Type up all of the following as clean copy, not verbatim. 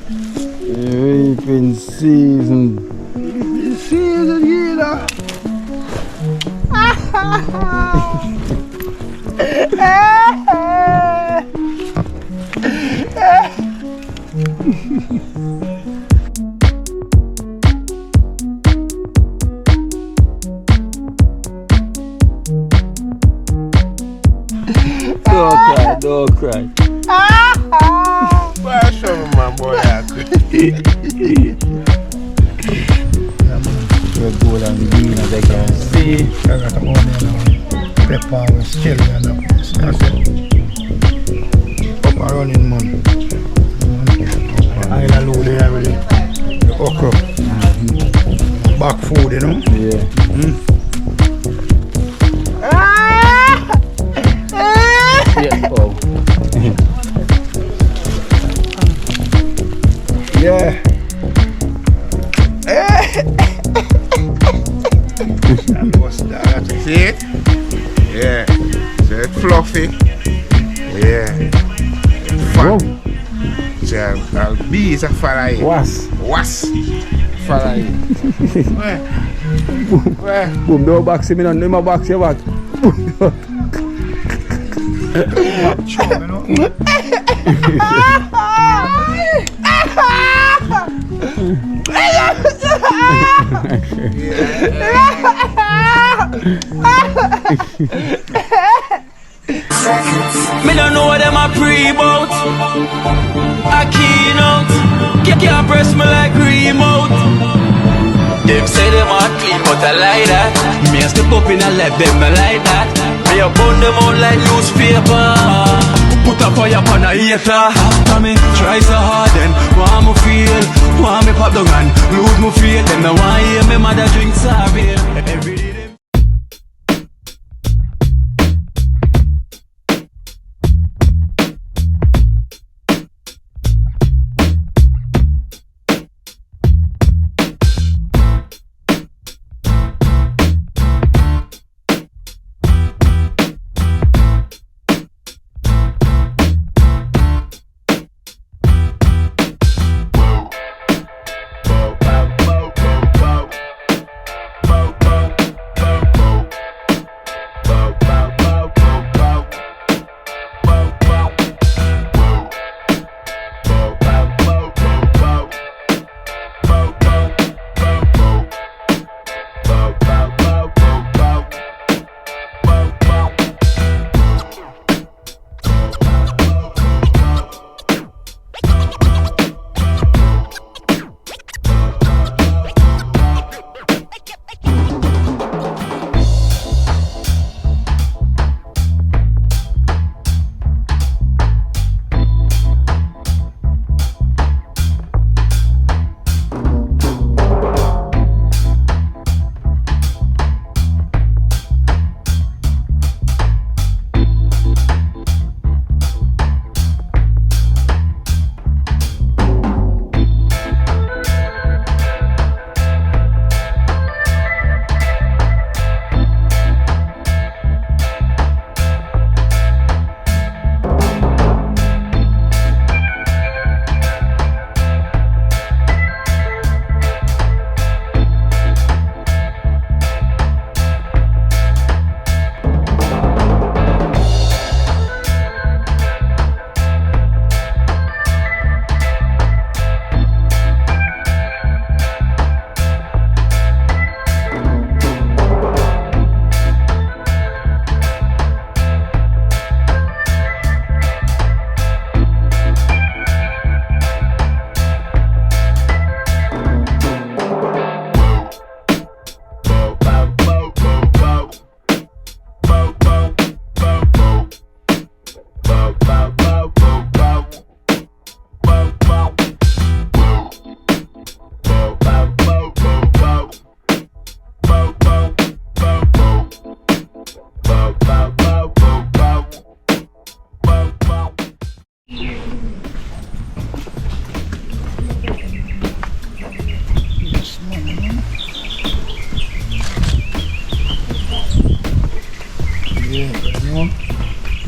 Reaping season. Season, you know. Don't cry. Why show me, my boy? We're good and green as I can see. I got the onion, pepper, and chili, and that's it. Up and running, man. I load there with the okra. Back food, you know? Yeah. Yeah. Oh. Yeah. What's that? See it? Yeah. See it fluffy? Yeah. Fat. See, I'll bees a fry. Was. Fry. Where? Boom, no box me, no more box you what? Chop, you know? Me don't know what them a pre-bout. A Kino. Can't press me like remote. Them say them a clean, but I like that. Me a step up in a left, them not like that. Me a burn them out like newspaper. Put a fire upon a hater. After me try so hard, then want me feel, want me pop down and lose my faith. Them no want hear me mother drink sorry. Every day.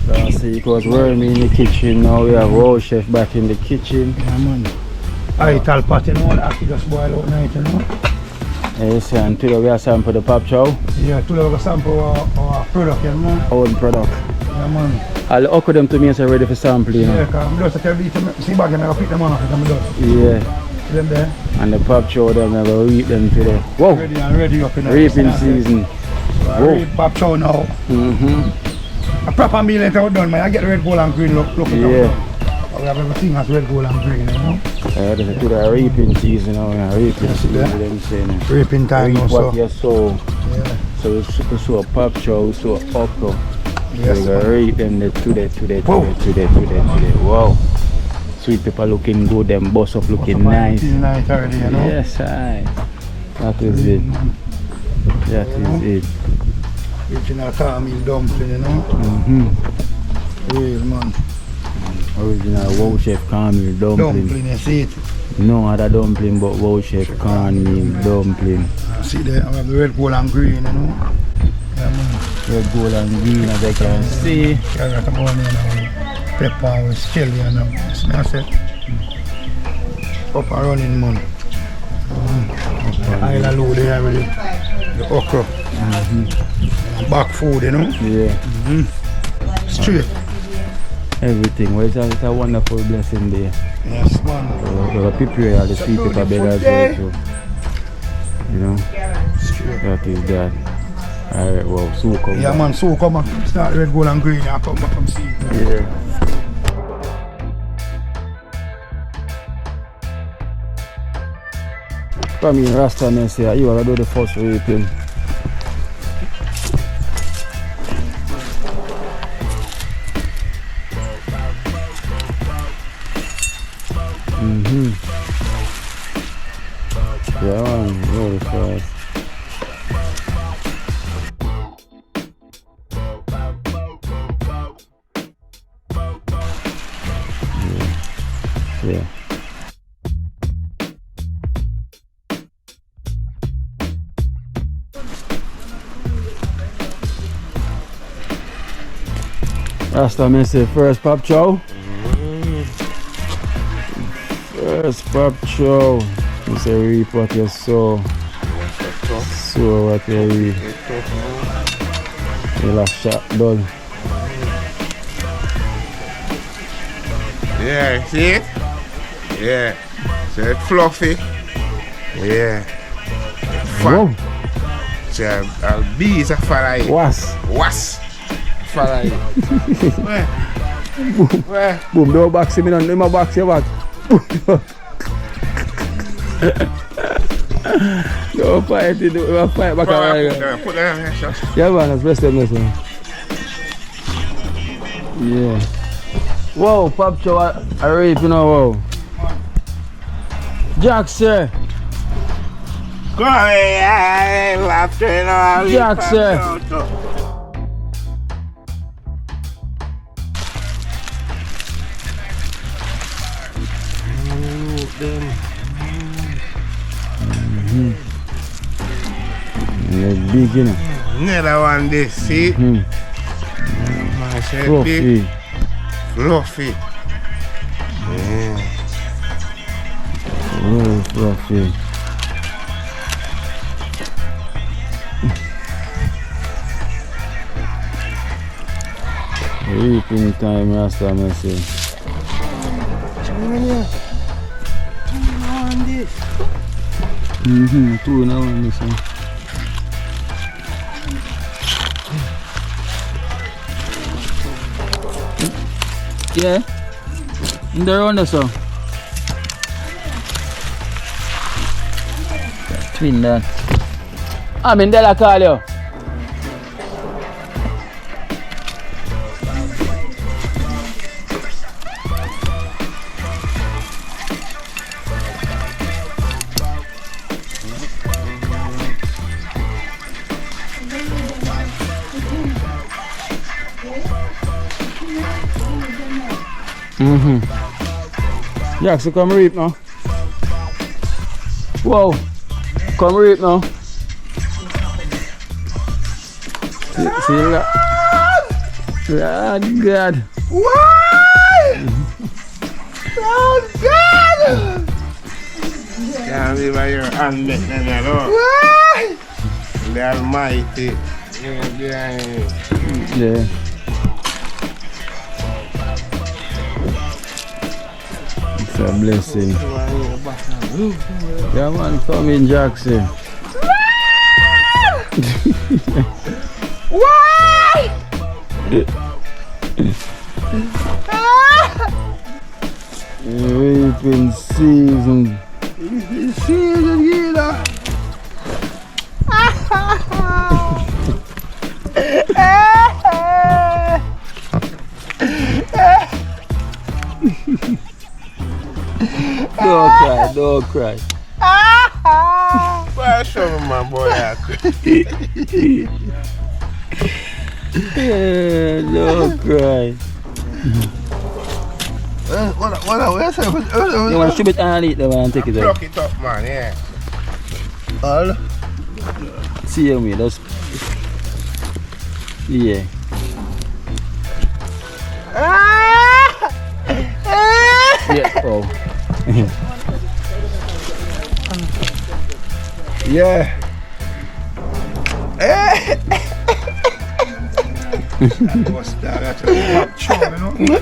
Last week was wormy in the kitchen, now we have our chef back in the kitchen. Yeah, man. I tell pot, you know, that I just boil out night, you know. Yes, and today we are sample the pop chow. Yeah, today we sample our product, you know. Own product. Yeah, man. I'll offer them to me as ready for sample, you know. Yeah, because I'm just tell you to see back and I'll pick them on after I'm done. Yeah. Them there. And the pop chow, them, I will eat them today. Whoa! Ready up in Reaping season. So I reap pop chow now. A proper meal ain't out done, man. I get red, gold and green look yeah. We have everything that's red, gold and green, you know. This is the reaping season now, reaping season, them saying. Reaping time also. What you sow. Yeah. So we sow pop chow, we sow okra. Yes, so we reap them today. Wow. Sweet pepper looking good, them bus up looking nice. Nice already, you know. Yes, aye. That is it. That is it. Original caramel dumpling, you know. Real man. Original Wow Chef caramel dumpling. Dumpling, you see it. No other dumpling but Wow Chef caramel dumpling. See there, I have the red, gold and green, you know. Yeah, man. Red, gold and green as I can see. Carrot and onion and pepper with chili and that's it. Up and running, man. I'll load there with the okra. Back food, you know. Yeah. Straight. Everything. Well, it's a wonderful blessing there. Yes, man. We will prepare all the sweet pepper bed as well. So, you know. Straight. That is that. Alright, wow, so come yeah, back. man, so come back. Start red, gold and green. I come back from sea. Yeah. Come in, Rasta man say, you are do the first reaping. Yeah, man, very fast. Yeah. Rasta me say first pop chow. First pop chow. You say reap what you sow. Sow what you reap. You last shot done. Yeah, see it? Yeah. So it's fluffy. Yeah. Wow. So I'll be a fire. Was. Fire. Where? Where? Boom, don't box him in on my box your back. Don't fight it, don't fight back around. Put that on here, Yeah man, that's best of this. Yeah. Whoa, pop chow I rape, you know, wow. Jack, sir. Come on, after you know, Jack, sir. Big, you know. Another one this, see? Fluffy. Fluffy. Yeah. Oh, fluffy. Reaping time, Rasta, I say. Two now on this one. Yeah, in the round or so. Twin that. I'm in Dela call you. Yeah, so come reap now. Whoa, come reap now. See that? Oh God. Why? Oh God! Because if I hear and make them alone. The Almighty. Yeah. It's a blessing. Yeah man, come in Jackson. Why? Reaping season. Season, you know. Don't cry, don't cry. Why show me my boy? Yeah, don't cry. Where's it? You want to strip it and eat them and take it out. Pluck it up, man, yeah. All. See you, me, that's... Yeah. Yeah, oh. Yeah. What's that? That's a pop chop, you know?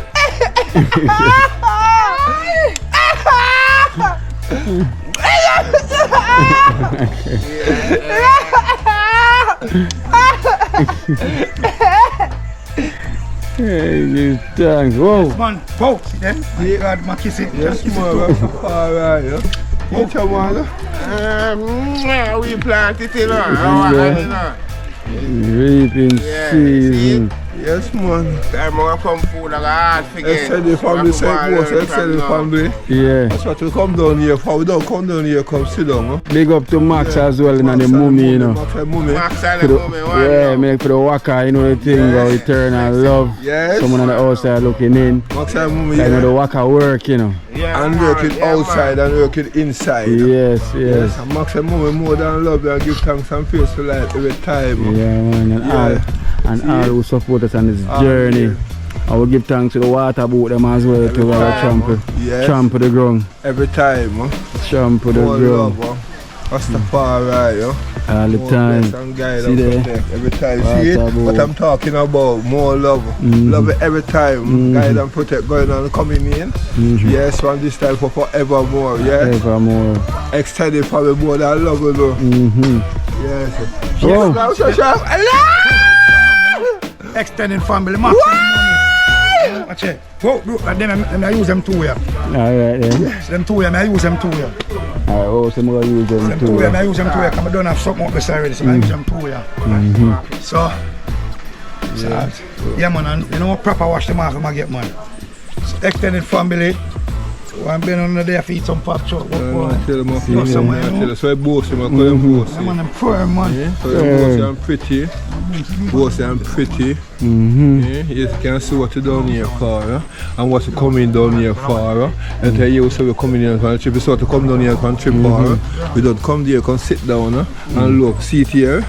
Hey, you thanks. Whoa. Man, folks, then you got my kiss it. Yes, man. Alright, yeah. You come on. We plant it in, Reaping season. Yes, man. Time I come food like hard forget. Extended family, extended family. Yeah. That's what we come down here for. We don't come down here, come sit down. Huh? Big up to Max as well and the mummy, you know. Max and mummy. Max and For the the, mummy, yeah, make for the waka, you know the thing about eternal love. Yes. Someone on the outside looking in. Max and mummy, I know the waka work, you know. Yeah, and man, working yeah, outside man. and working inside. Yes, yes. Yes. And Max and mummy more than love you and give thanks and praise for life every time. Yeah, man, and all who support us on this journey. I will give thanks to the water boat them as well to trample the ground. Every time, huh? Trample the More ground. love, huh? Rastafari, yo. All the More time. bless and guide See and there? protect every time. Water See it? boat. What I'm talking about, more love. Love it every time. Guide and protect going on coming in. Yes, from this time for forevermore. Yes. Evermore. Extended family more than love, you know. Yes. Oh. Extended family, Max. Watch it. Whoa, and then I use them too, yeah. Alright then. Yes, them two, yeah. I use them too, yeah. Alright, oh, some more use them Them too. two, yeah. I use them too, yeah. Because I don't have something up beside already, so I use them too, yeah. So, yeah, man, and you know what proper wash them off when I get, man. So, extended family. So I'm been on there for eat some pop chop. Tell them off. You know, somewhere, you know. So I boast him, I call him boast. Yeah, man, I'm firm, man. So I boast and pretty. Boast and pretty. Yeah, you can see what you done here for, and what you coming down here for. And tell you so we coming here on a trip. So to come down here on a trip for. We don't come there, come sit down and look, sit here.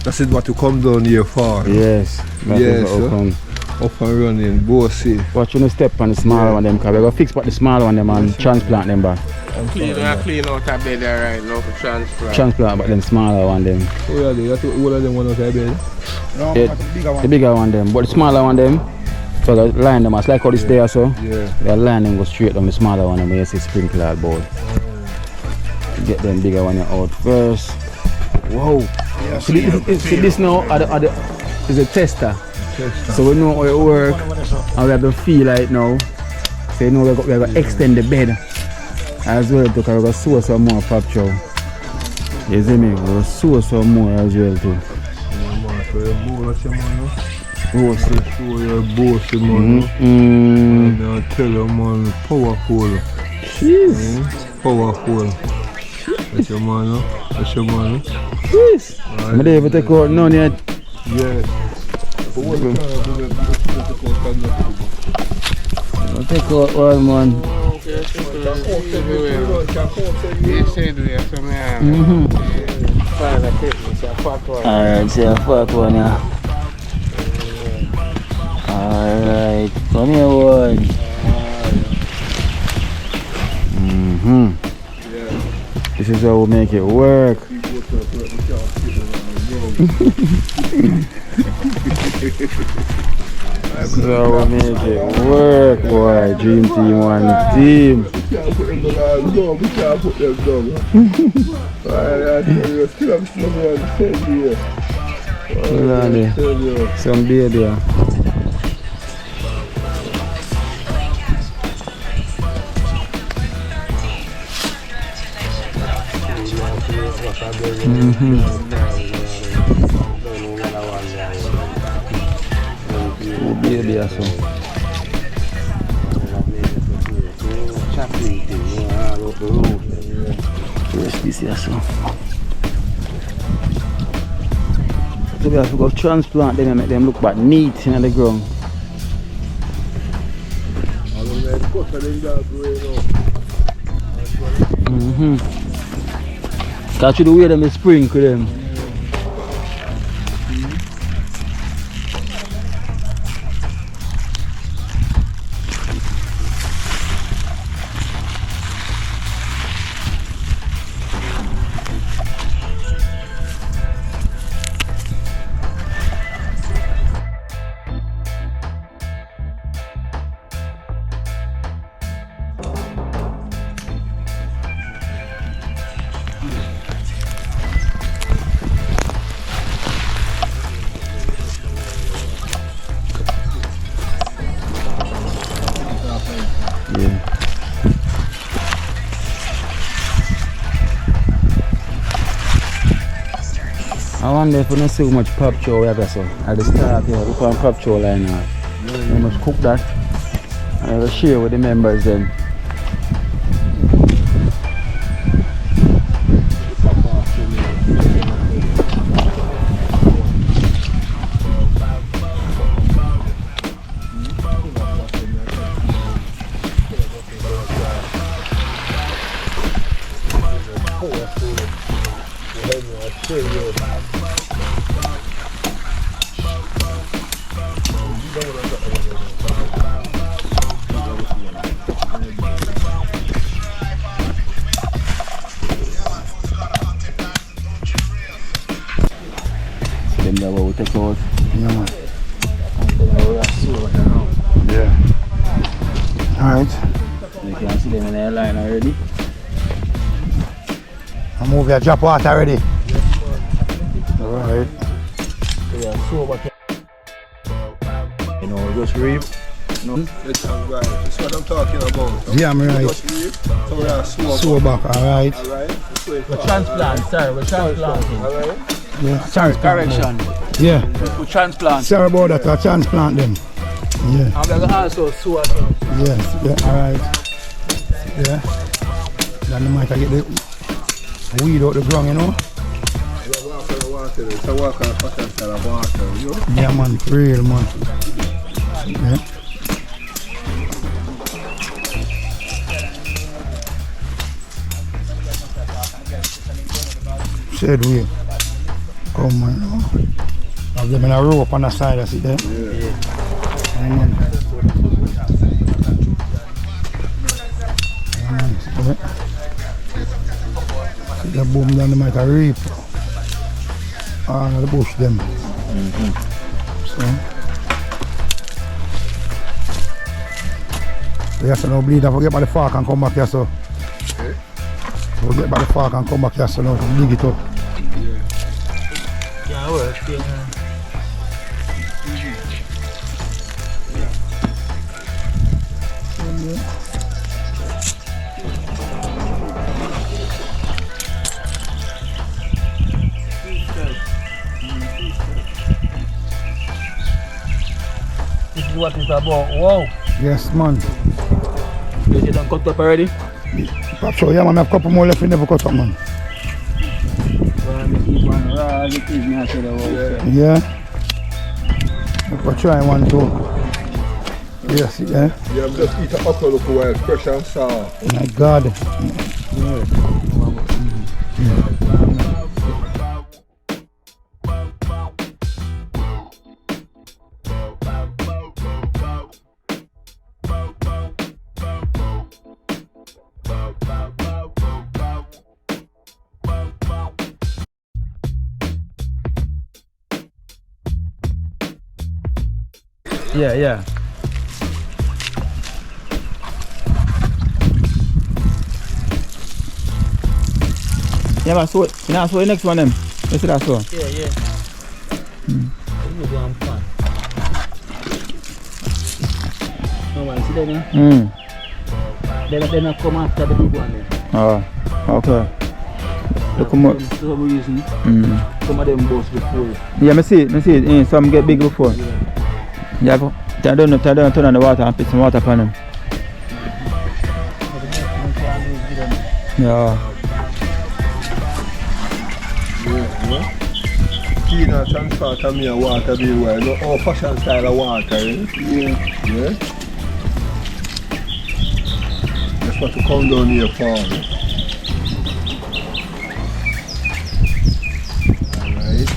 That's it what you come down here for. Yes. Yes, up and running, bossy. Watch you step on the small one them, because we're going to fix the small one them and transplant them back. Clean out a bed right now for transplant. Transplant but them smaller one them. Oh yeah, that's all of them one out of bed. No, Yeah, the bigger one them, but the smaller one them, so the line them, it's like how this there so. Yeah. The line them go straight on the smaller one and we see sprinkler board. Get them bigger one out first. Whoa! Yeah, See this now is a tester. So we know how it works and we have to feel like now. So you know we have to extend the bed as well because we have to sew some more pop chow. You see me? We have to sew some more as well too. Bossy. So you're bossy, man. And I tell you, man, powerful. Jeez. Powerful. That's your man, that's your man. Jeez. I'm not able to take out none yet. Yes. I'll take out one, man. Alright, see a fuck one, yeah. Alright, come here, one. This is how we make it work. This is how we make it work, boy. Dream team, one team. We can't put them down. We can't put them down. I tell you, still have some on the here. Some beer there. Beer there, so. Yes, this here, so. So we have to go transplant them and make them look back neat in the ground. Catch you the way them sprinkle them. I wonder if we don't see how much pop chow we have so at the start here, we can pop chow line out. We must cook that and we'll share with the members then. Then what we take out. Yeah. Yeah. Alright. You can see them in the line already. I move your drop water already. Alright. You know, just reap. No. That's right. That's what I'm talking about. Yeah, I'm right. Just reap. So we are Sew back, alright. Alright. We transplant, sorry, we transplanting. Alright. Yeah. Sorry, correction. Yeah. We transplant. Sorry about that, I transplant them. Yeah. I'm going to also sew. Yes, yeah, alright. Yeah. Then you might get the weed out the ground, you know? It's a walk on the potential of water, you know? Yeah, man, real man. Yeah. Said we come on, you know. I've them in a rope on the side, I see there. Yeah. Man. See the boom down, they might reap. The bush them. So we have to now bleed and forget about the fork and come back here, so. Okay. Forget about the fork and come back here, so now dig it up. Yeah, work. This is what it's about. Wow. Yes, man. You done cut up already? Pop, so yeah, man, I have a couple more left, we never cut up, man. Yeah. I'll try one too. Yes, yeah. Yeah, I'm just eat an okra look while fresh and sour. My God. Yeah, yeah. Yeah, but so, you know, so the next one them. You see that so? Yeah, yeah. You go and pan. No man, see them, Then I come after the big one then. Oh, okay. Look how much. For some reason, some of them bust before. Yeah, I see it. Some get big before. Yeah, but I don't turn on the water and put some water upon them. Yeah. Kino transfer to me a water bill where no old fashioned style of water, eh? Yeah. That's what to come down here for. Alright.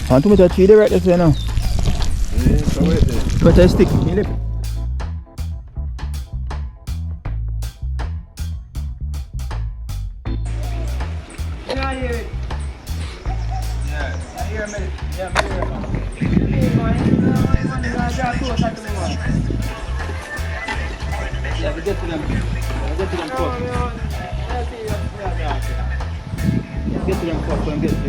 Want to make a tree there right there now? Yeah, so wait there. Put a stick. In it. Yeah, we get to them. Get to them first. Get to them first and get to them.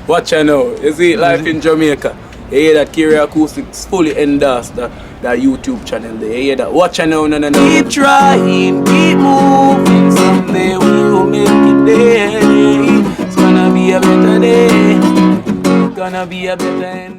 Watch out now, you see life in Jamaica. You hear that Kiri Acoustics fully endorsed that YouTube channel there. You hear that? Watch out now, no. Keep trying, keep moving. Someday we'll make it there. It's gonna be a better day. Gonna be a better end.